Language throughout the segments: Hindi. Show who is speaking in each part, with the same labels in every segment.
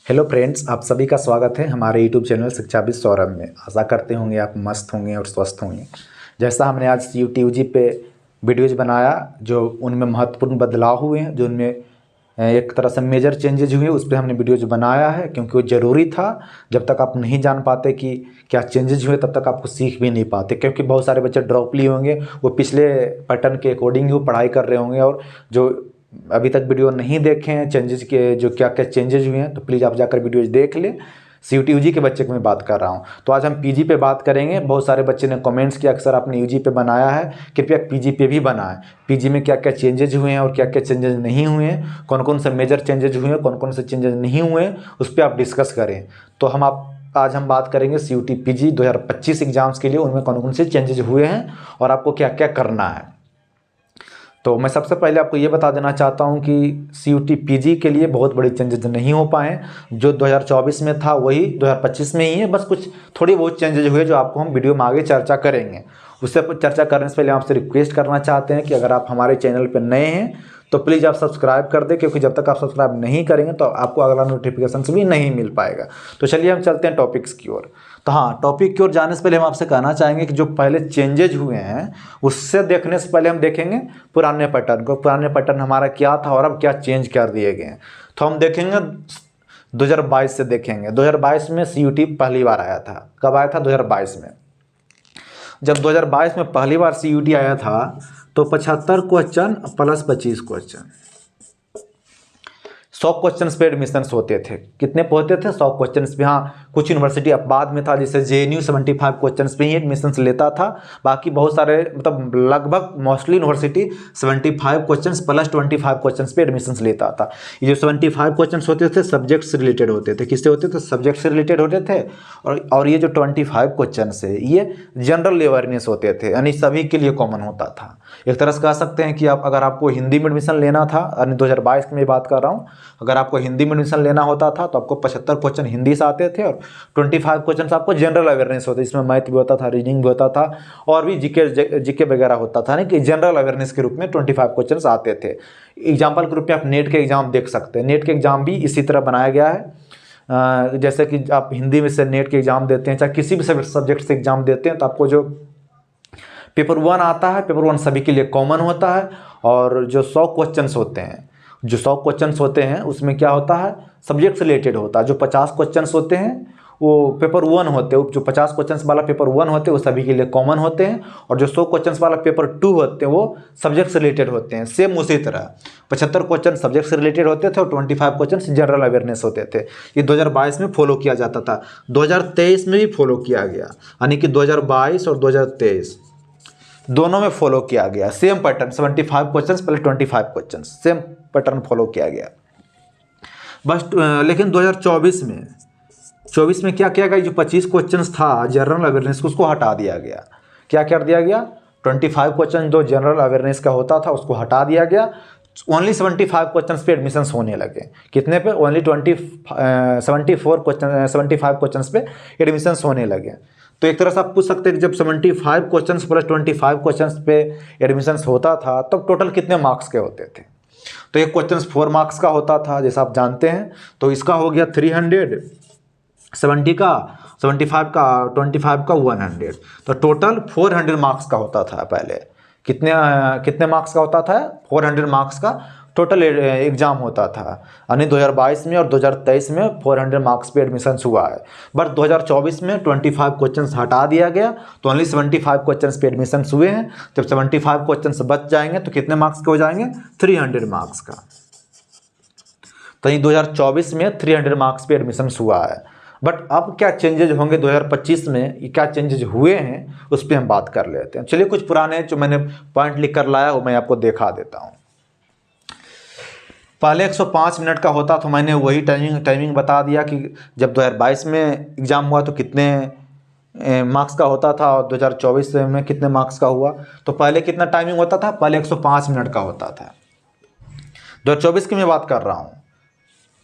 Speaker 1: हेलो फ्रेंड्स, आप सभी का स्वागत है हमारे यूट्यूब चैनल शिक्षाविद सौरभ में। आशा करते होंगे आप मस्त होंगे और स्वस्थ होंगे। जैसा हमने आज CUT-UG पे वीडियोज़ बनाया, जो उनमें महत्वपूर्ण बदलाव हुए हैं, जो उनमें एक तरह से मेजर चेंजेज हुए, उस पर हमने वीडियोज़ बनाया है क्योंकि वो ज़रूरी था। जब तक आप नहीं जान पाते कि क्या चेंजेज हुए तब तक आपको सीख भी नहीं पाते, क्योंकि बहुत सारे बच्चे ड्रॉप लिए होंगे, वो पिछले पैटर्न के अकॉर्डिंग ही वो पढ़ाई कर रहे होंगे। और जो अभी तक वीडियो नहीं देखे हैं चेंजेज के, जो क्या क्या चेंजेज हुए हैं, तो प्लीज़ आप जाकर वीडियोज़ देख लें। CUT-UG के बच्चे की मैं बात कर रहा हूँ। तो आज हम PG पे बात करेंगे। बहुत सारे बच्चे ने कमेंट्स किया कि सर आपने UG पे बनाया है, कृपया PG पे भी बनाएं। PG में क्या क्या चेंजेज हुए हैं और क्या क्या चेंजेज नहीं हुए हैं, कौन कौन से मेजर चेंजेज हुए हैं, कौन कौन से चेंजेज नहीं हुए हैं, उस पर आप डिस्कस करें। तो आज हम बात करेंगे CUT PG 2025 एग्जाम्स के लिए, उनमें कौन कौन से चेंजेज हुए हैं और आपको क्या क्या करना है। तो मैं सबसे पहले आपको ये बता देना चाहता हूँ कि CUT PG के लिए बहुत बड़े चेंजेस नहीं हो पाए। जो 2024 में था वही 2025 में ही है, बस कुछ थोड़ी बहुत चेंजेज हुए जो आपको हम वीडियो में आगे चर्चा करेंगे। उससे चर्चा करने से पहले आपसे रिक्वेस्ट करना चाहते हैं कि अगर आप हमारे चैनल पर नए हैं तो प्लीज़ आप सब्सक्राइब कर दें, क्योंकि जब तक आप सब्सक्राइब नहीं करेंगे तो आपको अगला नोटिफिकेशन भी नहीं मिल पाएगा। तो चलिए हम चलते हैं टॉपिक्स की ओर। तो हाँ, टॉपिक की ओर जाने से पहले हम आपसे कहना चाहेंगे कि जो पहले चेंजेज हुए हैं उससे देखने से पहले हम देखेंगे पुराने पैटर्न को। पुराने पैटर्न हमारा क्या था और अब क्या चेंज कर दिए गए हैं। तो हम देखेंगे 2022 से देखेंगे। 2022 में CUT पहली बार आया था। कब आया था? 2022 में। जब 2022 में पहली बार CUT आया था तो 75 क्वेश्चन प्लस 25 क्वेश्चन, 100 क्वेश्चन पे एडमिशन्स होते थे। कितने पे होते थे? 100 क्वेश्चन पे। हाँ, कुछ यूनिवर्सिटी अपवाद में था, जैसे JNU 75 क्वेश्चन पे ही एडमिशन्स लेता था। बाकी बहुत सारे, मतलब लगभग mostly university 75 question plus 25 question पे एडमिशन्स लेता था। ये जो 75 क्वेश्चन होते थे सब्जेक्ट से रिलेटेड होते थे। किससे होते थे? सब्जेक्ट से रिलेटेड होते थे। और ये जो 25 क्वेश्चन है ये जनरल अवेयरनेस होते थे, यानी सभी के लिए कॉमन होता था। एक तरह से कह सकते हैं कि अगर आपको हिंदी में एडमिशन लेना था, यानी 2022 में बात कर रहा हूँ, अगर आपको हिंदी में एडमिशन लेना होता था तो आपको 75 क्वेश्चन हिंदी से आते थे और 25 क्वेश्चन आपको जनरल अवेयरनेस होते, इसमें मैथ भी होता था, रीजनिंग भी होता था और भी जीके वगैरह होता था। नहीं कि जनरल अवेयरनेस के रूप में 25 क्वेश्चन आते थे। एग्जाम्पल के रूप में आप नेट के एग्जाम देख सकते हैं। नेट के एग्जाम भी इसी तरह बनाया गया है। जैसे कि आप हिंदी में से नेट के एग्जाम देते हैं, चाहे किसी भी सब्जेक्ट से एग्जाम देते हैं, तो आपको जो पेपर 1 आता है, पेपर 1 सभी के लिए कॉमन होता है। और जो 100 क्वेश्चंस होते हैं, जो 100 क्वेश्चंस होते हैं उसमें क्या होता है? सब्जेक्ट से रिलेटेड होता है। जो 50 क्वेश्चंस होते हैं वो पेपर 1 होते हैं। जो 50 क्वेश्चंस वाला पेपर 1 होते हैं वो सभी के लिए कॉमन होते हैं। और जो 100 क्वेश्चंस वाला पेपर 2 होते हैं वो सब्जेक्ट से रिलेटेड होते हैं। सेम उसी तरह 75 क्वेश्चन सब्जेक्ट से रिलेटेड होते थे और 25 क्वेश्चन जनरल अवेयरनेस होते थे। ये 2022 में फॉलो किया जाता था। 2023 में भी फॉलो किया गया, यानी कि 2022 और 2023 दोनों में फॉलो किया गया same pattern. 75 questions plus 25 questions, same pattern follow किया गया। बस लेकिन 2024 में क्या किया गया? जो 25 क्वेश्चंस था जनरल अवेयरनेस, उसको हटा दिया गया। क्या कर दिया गया? 25 क्वेश्चन जो जनरल अवेयरनेस का होता था उसको हटा दिया गया। ओनली 75 क्वेश्चन पे एडमिशन्स होने लगे। कितने पे? ओनली 75 क्वेश्चन पे एडमिशन्स होने लगे। तो एक तरह से आप पूछ सकते हैं कि जब 75 क्वेश्चन प्लस 25 क्वेश्चन पे एडमिशन्स होता था तब टोटल कितने मार्क्स के होते थे? तो एक क्वेश्चन 4 मार्क्स का होता था, जैसा आप जानते हैं। तो इसका हो गया 300, 70 का, 75 का, 25 का 100। तो टोटल 400 मार्क्स का होता था पहले। कितने मार्क्स का होता था? 400 मार्क्स का टोटल एग्जाम होता था। यानी 2022 में और 2023 में 400 मार्क्स पे एडमिशन हुआ है। बट 2024 में 25 क्वेश्चन हटा दिया गया, तो ओनली 75 क्वेश्चन पे एडमिशन हुए हैं। जब 75 क्वेश्चन बच जाएंगे तो कितने मार्क्स के हो जाएंगे? 300 मार्क्स का। तो ये 2024 में 300 मार्क्स पे एडमिशन हुआ है। बट अब क्या चेंजेज होंगे 2025 में, ये क्या चेंजेज हुए हैं उस पर हम बात कर लेते हैं। चलिए, कुछ पुराने जो मैंने पॉइंट लिख कर लाया वो मैं आपको दिखा देता हूँ। पहले 105 मिनट का होता तो मैंने वही टाइमिंग बता दिया कि जब 2022 में एग्ज़ाम हुआ तो कितने मार्क्स का होता था और 2024 में कितने मार्क्स का हुआ। तो पहले कितना टाइमिंग होता था? पहले 105 मिनट का होता था। 2024 की मैं बात कर रहा हूँ,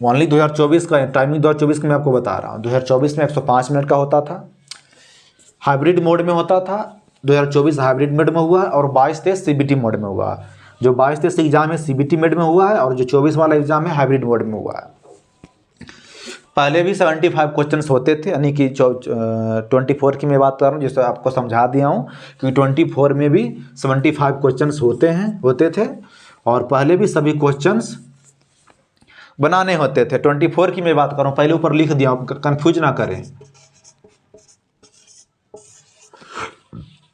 Speaker 1: ओनली 2024 का टाइमिंग 2024 की मैं आपको बता रहा हूँ। 2024 में 105 मिनट का होता था, हाइब्रिड मोड में होता था। 2024 हाइब्रिड मोड में हुआ और 22-23 CBT मोड में हुआ। जो 22-23 एग्जाम है CBT मोड में हुआ है और जो 24 वाला एग्जाम है हाइब्रिड मोड में हुआ है। पहले भी 75 क्वेश्चंस होते थे, यानी कि 24 की मैं बात कर रहा हूँ, जिससे आपको समझा दिया हूँ कि 24 में भी 75 क्वेश्चंस होते थे और पहले भी सभी क्वेश्चंस बनाने होते थे। 24 की मैं बात कर रहा हूँ, पहले ऊपर लिख दिया हूँ, कंफ्यूज ना करें।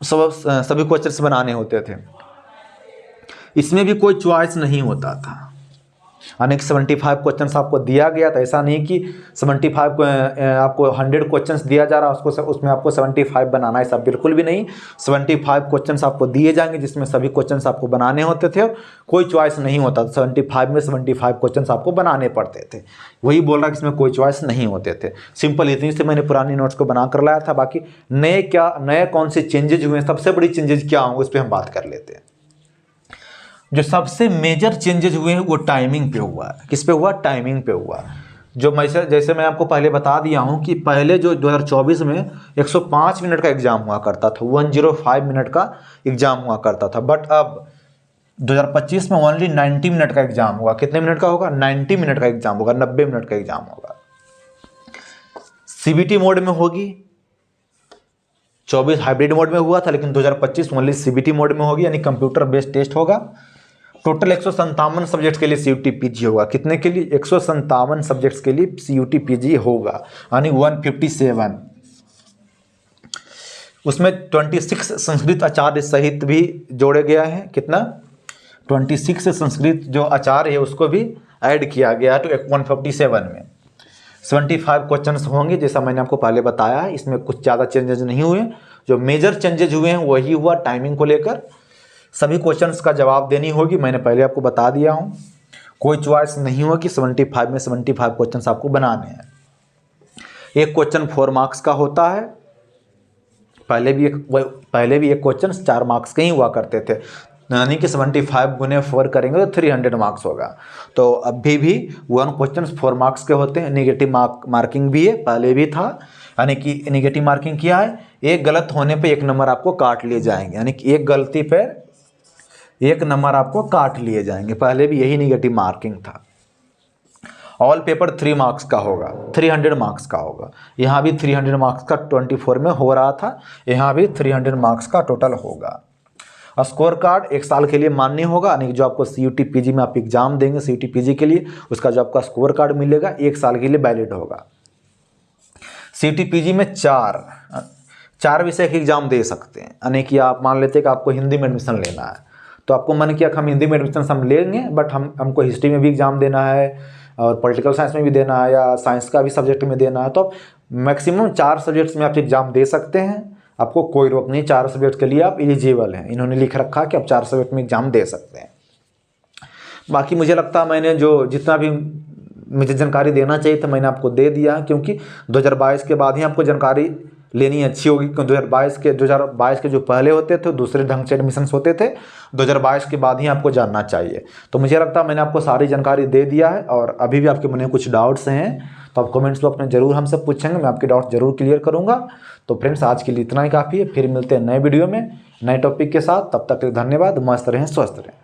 Speaker 1: सभी क्वेश्चंस बनाने होते थे, इसमें भी कोई चॉइस नहीं होता था, यानी कि 75 क्वेश्चंस आपको दिया गया था। ऐसा नहीं कि 75 को आपको 100 क्वेश्चंस दिया जा रहा है उसको उसमें आपको 75 बनाना है, सब बिल्कुल भी नहीं। 75 क्वेश्चंस आपको दिए जाएंगे जिसमें सभी क्वेश्चंस आपको बनाने होते थे, कोई चॉइस नहीं होता था। 75 में 75 क्वेश्चंस आपको बनाने पड़ते थे, वही बोल रहा कि इसमें कोई चॉइस नहीं होते थे। सिंपल इतनी से मैंने पुरानी नोट्स को बना कर लाया था। बाकी नए कौन से चेंजेज हुए हैं, सबसे बड़ी चेंजेज क्या होंगे उस पर हम बात कर लेते हैं। जो सबसे मेजर चेंजेस हुए हैं वो टाइमिंग पे हुआ है। किस पे हुआ? टाइमिंग पे हुआ। जो जैसे मैं आपको पहले बता दिया हूँ कि पहले जो 2024 में 105 मिनट का एग्ज़ाम हुआ करता था, 105 मिनट का एग्ज़ाम हुआ करता था, बट अब 2025 में ओनली 90 मिनट का एग्ज़ाम होगा। कितने मिनट का होगा? 90 मिनट का एग्ज़ाम होगा, 90 मिनट का एग्ज़ाम होगा। CBT मोड में होगी, 24 हाइब्रिड मोड में हुआ था, लेकिन 2025 ओनली CBT मोड में होगी, यानी कंप्यूटर बेस्ड टेस्ट होगा। टोटल 157 सब्जेक्ट्स के लिए CUT PG होगा। कितने के लिए? 157 सब्जेक्ट्स के लिए CUT PG होगा, यानी 157। उसमें 26 संस्कृत आचार्य सहित भी जोड़े गया है। कितना? 26 संस्कृत जो आचार्य है उसको भी ऐड किया गया है, तो 157 में 75 क्वेश्चंस होंगे, जैसा मैंने आपको पहले बताया है। इसमें कुछ ज़्यादा चेंजेस नहीं हुए। जो मेजर चेंजेज हुए हैं वही हुआ टाइमिंग को लेकर। सभी क्वेश्चंस का जवाब देनी होगी, मैंने पहले आपको बता दिया हूँ। कोई चॉइस नहीं हुआ कि 75 में 75 क्वेश्चंस आपको बनाने हैं। एक क्वेश्चन 4 मार्क्स का होता है। पहले भी एक क्वेश्चन 4 मार्क्स के ही हुआ करते थे, यानी कि 75 गुने 4 करेंगे तो 300 मार्क्स होगा। तो अभी भी 1 क्वेश्चन 4 मार्क्स के होते हैं। नेगेटिव मार्किंग भी है, पहले भी था, यानी कि नेगेटिव मार्किंग क्या है? एक गलत होने पे 1 नंबर आपको काट लिए जाएंगे, यानी कि एक गलती पर 1 नंबर आपको काट लिए जाएंगे। पहले भी यही नेगेटिव मार्किंग था। ऑल पेपर 3 मार्क्स का होगा, 300 मार्क्स का होगा। यहाँ भी 300 मार्क्स का 24 में हो रहा था, यहाँ भी 300 मार्क्स का टोटल होगा। स्कोर कार्ड 1 साल के लिए मान्य होगा, यानी कि जो आपको CUT PG में आप एग्जाम देंगे CUT PG के लिए, उसका जो आपका स्कोर कार्ड मिलेगा 1 साल के लिए वैलिड होगा। CUT PG में 4 विषय के एग्जाम दे सकते हैं, यानी कि आप मान लेते हैं कि आपको हिंदी में एडमिशन लेना है, तो आपको मन किया कि हम हिंदी में एडमिशन हम लेंगे, बट हमको हिस्ट्री में भी एग्जाम देना है और पॉलिटिकल साइंस में भी देना है या साइंस का भी सब्जेक्ट में देना है, तो मैक्सिमम 4 सब्जेक्ट्स में आप एग्जाम दे सकते हैं। आपको कोई रोक नहीं, 4 सब्जेक्ट के लिए आप एलिजिबल हैं। इन्होंने लिख रखा कि आप 4 सब्जेक्ट में एग्जाम दे सकते हैं। बाकी मुझे लगता है मैंने जो जितना भी मुझे जानकारी देना चाहिए था मैंने आपको दे दिया, क्योंकि 2022 के बाद ही आपको जानकारी लेनी अच्छी होगी। क्योंकि 2022 के जो पहले होते थे दूसरे ढंग से एडमिशन्स होते थे, 2022 के बाद ही आपको जानना चाहिए। तो मुझे लगता है मैंने आपको सारी जानकारी दे दिया है, और अभी भी आपके मन में कुछ डाउट्स हैं तो आप कमेंट्स में अपने ज़रूर हमसे पूछेंगे, मैं आपके डाउट्स ज़रूर क्लियर करूँगा। तो फ्रेंड्स आज के लिए इतना ही काफ़ी है, फिर मिलते हैं नए वीडियो में नए टॉपिक के साथ। तब तक के लिए धन्यवाद। मस्त रहें, स्वस्थ रहें।